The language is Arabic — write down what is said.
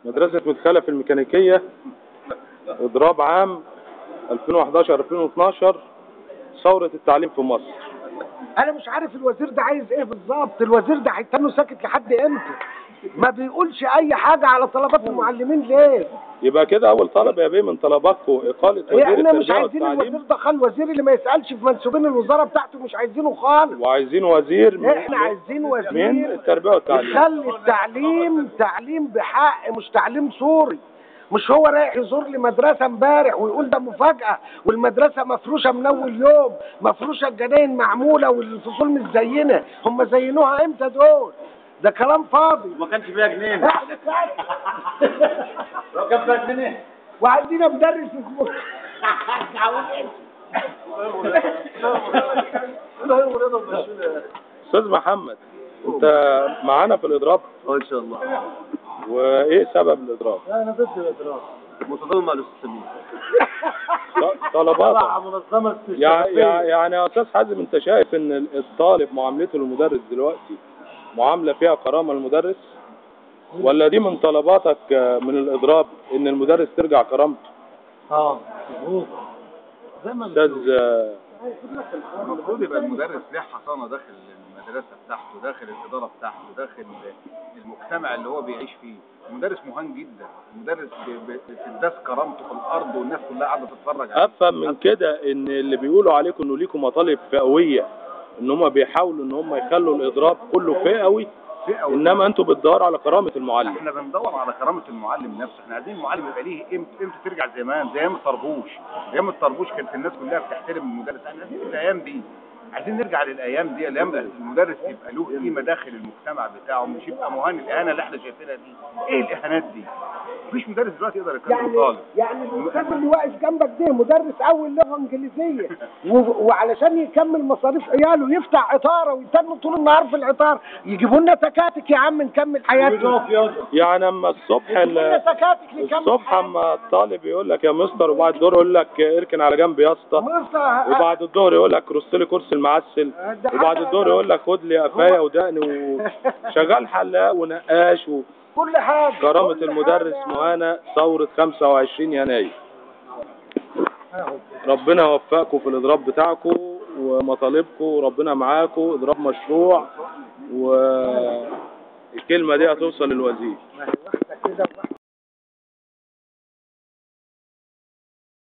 مدرسة مدخلة الميكانيكية، إضراب عام 2011-2012، ثورة التعليم في مصر. انا مش عارف الوزير ده عايز ايه بالظبط. الوزير ده هيتنه ساكت لحد امتى؟ ما بيقولش اي حاجة على طلبات المعلمين ليه؟ يبقى كده اول طلب يا بيه من طلباتكم اقالة وزير احنا مش التربية عايزين والتعليم. الوزير ده خالص. الوزير اللي ما يسألش في منسوبين الوزارة بتاعته مش عايزينه خالص. وعايزين وزير احنا عايزين من وزير التربية والتعليم يخلي التعليم تعليم بحق، مش تعليم صوري. مش هو رايح يزور لي مدرسة امبارح ويقول ده مفاجأة والمدرسة مفروشة من أول يوم، مفروشة، الجناين معمولة والفصول متزينة. هم زينوها امتى دول؟ ده كلام فاضي. ما كانش فيها جنيه. لو كان فيها جنيه. وعندنا مدرس استاذ محمد، انت معانا في الاضراب؟ ان شاء الله. وايه سبب الاضراب؟ انا ضد الاضراب، متضامن مع الاستاذ سمير. طلباتك منظمه يعني يا استاذ حازم، انت شايف ان الطالب معاملته للمدرس دلوقتي معامله فيها كرامه للمدرس، ولا دي من طلباتك من الاضراب ان المدرس ترجع كرامته؟ مظبوط. زي ما استاذ المفروض يبقى المدرس له حصانه داخل المدرسه بتاعته، داخل الاداره بتاعته، داخل المجتمع اللي هو بيعيش فيه. المدرس مهان جدا، المدرس بتداس كرامته في الارض والناس كلها قاعده تتفرج عليه. افهم من كده ان اللي بيقولوا عليكم انه ليكم مطالب فئويه، ان هم بيحاولوا ان هم يخلوا الاضراب كله فئوي، انما انتوا بتدوروا على كرامه المعلم. احنا بندور على كرامه المعلم نفسه. احنا عايزين المعلم يبقى ليه امتى ترجع زمان، زي ايام الطربوش. ايام الطربوش كانت الناس كلها بتحترم المدرس. احنا عايزين الايام دي، عايزين نرجع للايام دي، الايام المدرس يبقى له قيمه داخل المجتمع بتاعه، مش يبقى مهان. الاهانه اللي احنا شايفينها دي، ايه الاهانات دي؟ مفيش مدرس دلوقتي يقدر يكلم طالب. يعني الاستاذ اللي واقف جنبك ده مدرس اول لغه انجليزيه، وعلشان يكمل مصاريف عياله يفتح عطاره ويتنوا طول النهار في العطار. يجيبوا لنا تكاتك يا عم نكمل حياتنا. يعني اما الصبح اما الطالب يقول لك يا مستر، وبعد الظهر يقول لك اركن على جنب يا اسطى، وبعد الظهر يقول لك رص لي كرسي المعسل، وبعد الظهر يقول لك خد لي قفايه ودقني، وشغال حلاق ونقاش كل حاجه. كرامه المدرس مهانه. ثوره 25 يناير. ربنا يوفقكم في الاضراب بتاعكم ومطالبكم، وربنا معاكم. اضراب مشروع، والكلمه دي هتوصل للوزير.